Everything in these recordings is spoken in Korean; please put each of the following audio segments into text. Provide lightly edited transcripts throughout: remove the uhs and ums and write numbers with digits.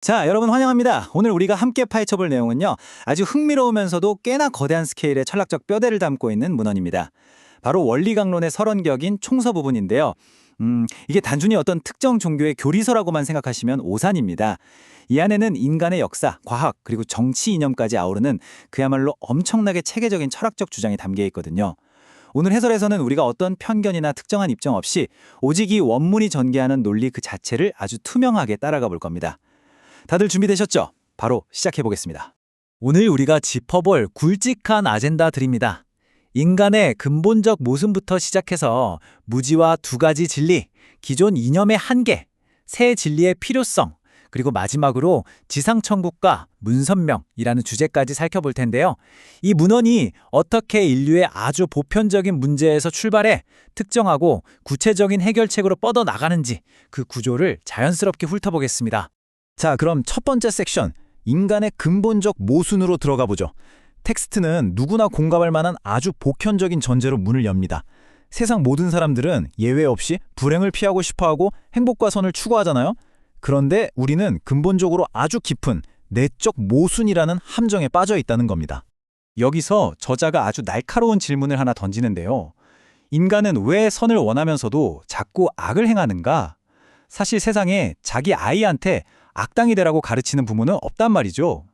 자, 여러분 환영합니다. 오늘 우리가 함께 파헤쳐볼 내용은요. 아주 흥미로우면서도 꽤나 거대한 스케일의 철학적 뼈대를 담고 있는 문헌입니다. 바로 원리강론의 설원격인 총서 부분인데요. 이게 단순히 어떤 특정 종교의 교리서라고만 생각하시면 오산입니다. 이 안에는 인간의 역사, 과학, 그리고 정치 이념까지 아우르는 그야말로 엄청나게 체계적인 철학적 주장이 담겨 있거든요. 오늘 해설에서는 우리가 어떤 편견이나 특정한 입장 없이 오직 이 원문이 전개하는 논리 그 자체를 아주 투명하게 따라가 볼 겁니다. 다들 준비되셨죠? 바로 시작해 보겠습니다. 오늘 우리가 짚어볼 굵직한 아젠다들입니다. 인간의 근본적 모순부터 시작해서 무지와 두 가지 진리, 기존 이념의 한계, 새 진리의 필요성, 그리고 마지막으로 지상천국과 문선명이라는 주제까지 살펴볼 텐데요. 이 문헌이 어떻게 인류의 아주 보편적인 문제에서 출발해 특정하고 구체적인 해결책으로 뻗어나가는지 그 구조를 자연스럽게 훑어보겠습니다. 자, 그럼 첫 번째 섹션, 인간의 근본적 모순으로 들어가 보죠. 텍스트는 누구나 공감할 만한 아주 보편적인 전제로 문을 엽니다. 세상 모든 사람들은 예외 없이 불행을 피하고 싶어하고 행복과 선을 추구하잖아요. 그런데 우리는 근본적으로 아주 깊은 내적 모순이라는 함정에 빠져 있다는 겁니다. 여기서 저자가 아주 날카로운 질문을 하나 던지는데요. 인간은 왜 선을 원하면서도 자꾸 악을 행하는가? 사실 세상에 자기 아이한테 악당이 되라고 가르치는 부모는 없단 말이죠.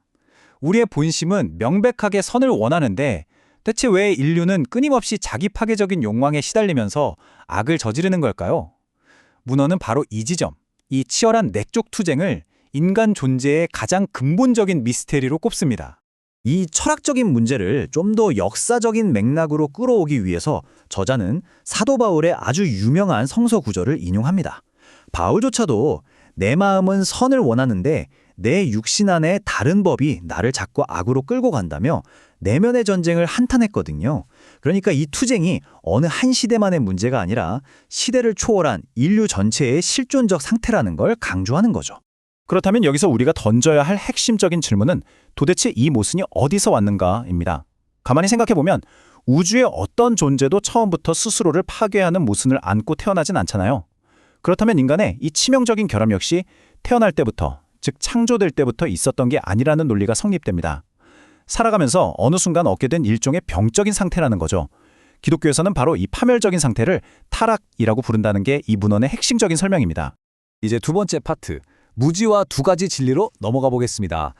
우리의 본심은 명백하게 선을 원하는데 대체 왜 인류는 끊임없이 자기 파괴적인 욕망에 시달리면서 악을 저지르는 걸까요? 문헌은 바로 이 지점, 이 치열한 내적 투쟁을 인간 존재의 가장 근본적인 미스테리로 꼽습니다. 이 철학적인 문제를 좀 더 역사적인 맥락으로 끌어오기 위해서 저자는 사도 바울의 아주 유명한 성서 구절을 인용합니다. 바울조차도 내 마음은 선을 원하는데 내 육신 안에 다른 법이 나를 자꾸 악으로 끌고 간다며 내면의 전쟁을 한탄했거든요. 그러니까 이 투쟁이 어느 한 시대만의 문제가 아니라 시대를 초월한 인류 전체의 실존적 상태라는 걸 강조하는 거죠. 그렇다면 여기서 우리가 던져야 할 핵심적인 질문은 도대체 이 모순이 어디서 왔는가입니다. 가만히 생각해보면 우주의 어떤 존재도 처음부터 스스로를 파괴하는 모순을 안고 태어나진 않잖아요. 그렇다면 인간의 이 치명적인 결함 역시 태어날 때부터, 즉 창조될 때부터 있었던 게 아니라는 논리가 성립됩니다. 살아가면서 어느 순간 얻게 된 일종의 병적인 상태라는 거죠. 기독교에서는 바로 이 파멸적인 상태를 타락이라고 부른다는 게 이 문헌의 핵심적인 설명입니다. 이제 두 번째 파트, 무지와 두 가지 진리로 넘어가 보겠습니다.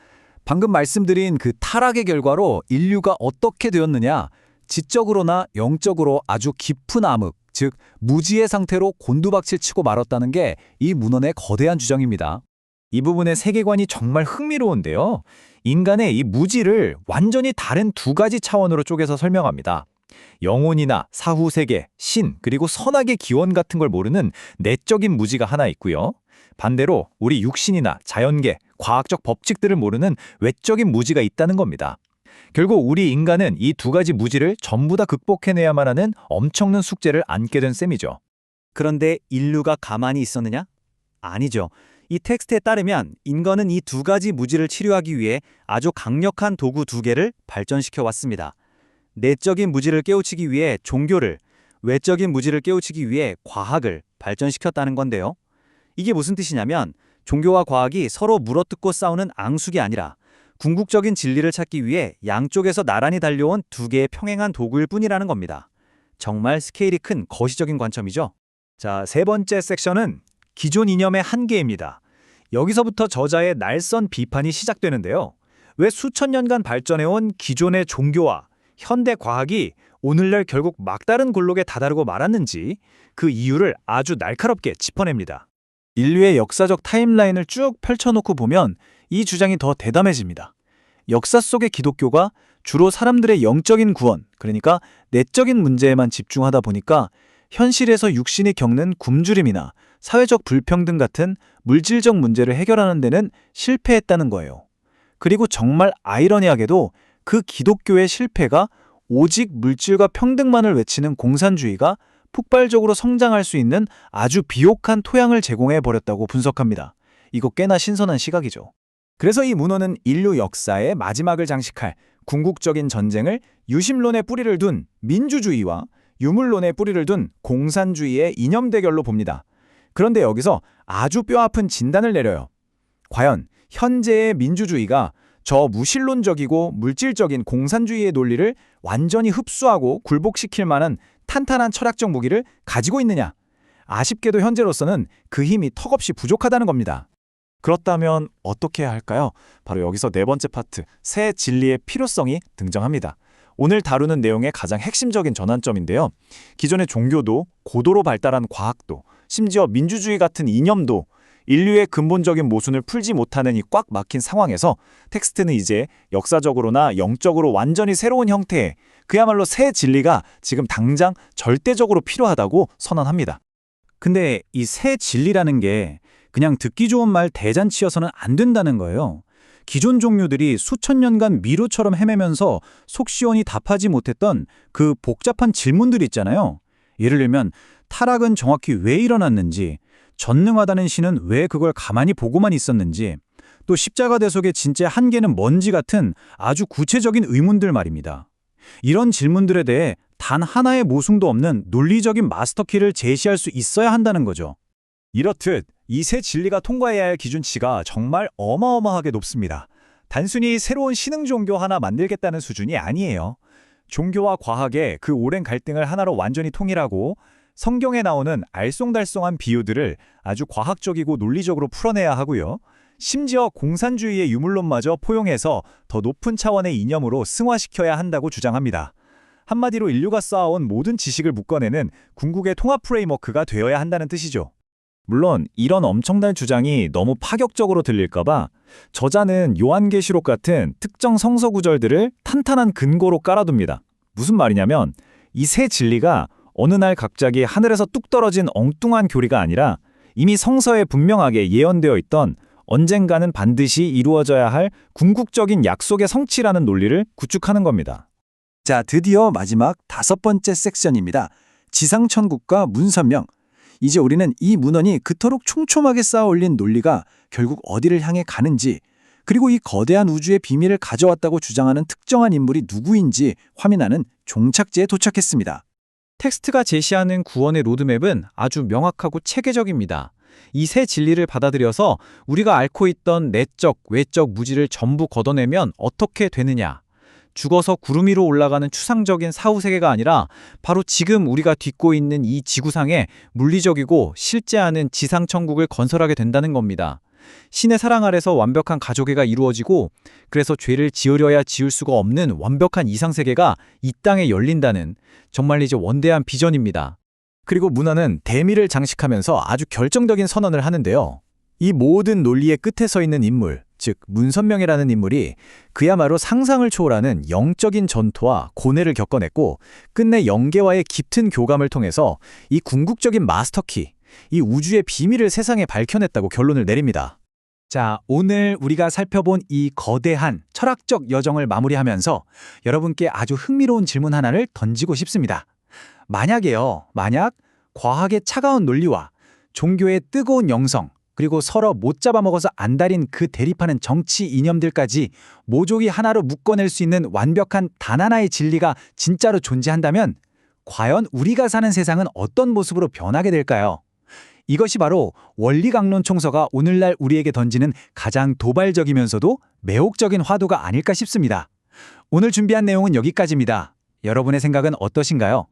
방금 말씀드린 그 타락의 결과로 인류가 어떻게 되었느냐, 지적으로나 영적으로 아주 깊은 암흑, 즉 무지의 상태로 곤두박질 치고 말았다는 게 이 문헌의 거대한 주장입니다. 이 부분의 세계관이 정말 흥미로운데요. 인간의 이 무지를 완전히 다른 두 가지 차원으로 쪼개서 설명합니다. 영혼이나 사후세계, 신, 그리고 선악의 기원 같은 걸 모르는 내적인 무지가 하나 있고요. 반대로 우리 육신이나 자연계, 과학적 법칙들을 모르는 외적인 무지가 있다는 겁니다. 결국 우리 인간은 이 두 가지 무지를 전부 다 극복해내야만 하는 엄청난 숙제를 안게 된 셈이죠. 그런데 인류가 가만히 있었느냐? 아니죠. 이 텍스트에 따르면 인간은 이 두 가지 무지를 치료하기 위해 아주 강력한 도구 두 개를 발전시켜 왔습니다. 내적인 무지를 깨우치기 위해 종교를, 외적인 무지를 깨우치기 위해 과학을 발전시켰다는 건데요. 이게 무슨 뜻이냐면 종교와 과학이 서로 물어뜯고 싸우는 앙숙이 아니라 궁극적인 진리를 찾기 위해 양쪽에서 나란히 달려온 두 개의 평행한 도구일 뿐이라는 겁니다. 정말 스케일이 큰 거시적인 관점이죠. 자, 세 번째 섹션은 기존 이념의 한계입니다. 여기서부터 저자의 날선 비판이 시작되는데요. 왜 수천 년간 발전해온 기존의 종교와 현대 과학이 오늘날 결국 막다른 골록에 다다르고 말았는지 그 이유를 아주 날카롭게 짚어냅니다. 인류의 역사적 타임라인을 쭉 펼쳐놓고 보면 이 주장이 더 대담해집니다. 역사 속의 기독교가 주로 사람들의 영적인 구원, 그러니까 내적인 문제에만 집중하다 보니까 현실에서 육신이 겪는 굶주림이나 사회적 불평등 같은 물질적 문제를 해결하는 데는 실패했다는 거예요. 그리고 정말 아이러니하게도 그 기독교의 실패가 오직 물질과 평등만을 외치는 공산주의가 폭발적으로 성장할 수 있는 아주 비옥한 토양을 제공해 버렸다고 분석합니다. 이거 꽤나 신선한 시각이죠. 그래서 이 문헌은 인류 역사의 마지막을 장식할 궁극적인 전쟁을 유심론의 뿌리를 둔 민주주의와 유물론의 뿌리를 둔 공산주의의 이념 대결로 봅니다. 그런데 여기서 아주 뼈아픈 진단을 내려요. 과연 현재의 민주주의가 저 무신론적이고 물질적인 공산주의의 논리를 완전히 흡수하고 굴복시킬 만한 탄탄한 철학적 무기를 가지고 있느냐? 아쉽게도 현재로서는 그 힘이 턱없이 부족하다는 겁니다. 그렇다면 어떻게 해야 할까요? 바로 여기서 네 번째 파트, 새 진리의 필요성이 등장합니다. 오늘 다루는 내용의 가장 핵심적인 전환점인데요. 기존의 종교도, 고도로 발달한 과학도, 심지어 민주주의 같은 이념도 인류의 근본적인 모순을 풀지 못하는 이 꽉 막힌 상황에서 텍스트는 이제 역사적으로나 영적으로 완전히 새로운 형태의 그야말로 새 진리가 지금 당장 절대적으로 필요하다고 선언합니다. 근데 이 새 진리라는 게 그냥 듣기 좋은 말 대잔치여서는 안 된다는 거예요. 기존 종교들이 수천 년간 미로처럼 헤매면서 속 시원히 답하지 못했던 그 복잡한 질문들 있잖아요. 예를 들면 타락은 정확히 왜 일어났는지, 전능하다는 신은 왜 그걸 가만히 보고만 있었는지, 또 십자가 대속의 진짜 한계는 뭔지 같은 아주 구체적인 의문들 말입니다. 이런 질문들에 대해 단 하나의 모순도 없는 논리적인 마스터키를 제시할 수 있어야 한다는 거죠. 이렇듯 이 새 진리가 통과해야 할 기준치가 정말 어마어마하게 높습니다. 단순히 새로운 신흥 종교 하나 만들겠다는 수준이 아니에요. 종교와 과학의 그 오랜 갈등을 하나로 완전히 통일하고 성경에 나오는 알쏭달쏭한 비유들을 아주 과학적이고 논리적으로 풀어내야 하고요. 심지어 공산주의의 유물론마저 포용해서 더 높은 차원의 이념으로 승화시켜야 한다고 주장합니다. 한마디로 인류가 쌓아온 모든 지식을 묶어내는 궁극의 통합 프레임워크가 되어야 한다는 뜻이죠. 물론 이런 엄청난 주장이 너무 파격적으로 들릴까봐 저자는 요한계시록 같은 특정 성서 구절들을 탄탄한 근거로 깔아둡니다. 무슨 말이냐면 이 새 진리가 어느 날 갑자기 하늘에서 뚝 떨어진 엉뚱한 교리가 아니라 이미 성서에 분명하게 예언되어 있던 언젠가는 반드시 이루어져야 할 궁극적인 약속의 성취라는 논리를 구축하는 겁니다. 자, 드디어 마지막 5번째 섹션입니다. 지상천국과 문선명. 이제 우리는 이 문헌이 그토록 촘촘하게 쌓아올린 논리가 결국 어디를 향해 가는지, 그리고 이 거대한 우주의 비밀을 가져왔다고 주장하는 특정한 인물이 누구인지 화면하는 종착지에 도착했습니다. 텍스트가 제시하는 구원의 로드맵은 아주 명확하고 체계적입니다. 이 새 진리를 받아들여서 우리가 앓고 있던 내적, 외적 무지를 전부 걷어내면 어떻게 되느냐? 죽어서 구름 위로 올라가는 추상적인 사후세계가 아니라 바로 지금 우리가 딛고 있는 이 지구상에 물리적이고 실제하는 지상천국을 건설하게 된다는 겁니다. 신의 사랑 아래서 완벽한 가족애가 이루어지고 그래서 죄를 지으려야 지을 수가 없는 완벽한 이상세계가 이 땅에 열린다는 정말 이제 원대한 비전입니다. 그리고 문헌은 대미를 장식하면서 아주 결정적인 선언을 하는데요. 이 모든 논리의 끝에 서 있는 인물, 즉 문선명이라는 인물이 그야말로 상상을 초월하는 영적인 전투와 고뇌를 겪어냈고 끝내 영계와의 깊은 교감을 통해서 이 궁극적인 마스터키, 이 우주의 비밀을 세상에 밝혀냈다고 결론을 내립니다. 자, 오늘 우리가 살펴본 이 거대한 철학적 여정을 마무리하면서 여러분께 아주 흥미로운 질문 하나를 던지고 싶습니다. 만약 과학의 차가운 논리와 종교의 뜨거운 영성, 그리고 서로 못 잡아먹어서 안달인 그 대립하는 정치 이념들까지 모조리 하나로 묶어낼 수 있는 완벽한 단 하나의 진리가 진짜로 존재한다면 과연 우리가 사는 세상은 어떤 모습으로 변하게 될까요? 이것이 바로 원리강론 총서가 오늘날 우리에게 던지는 가장 도발적이면서도 매혹적인 화두가 아닐까 싶습니다. 오늘 준비한 내용은 여기까지입니다. 여러분의 생각은 어떠신가요?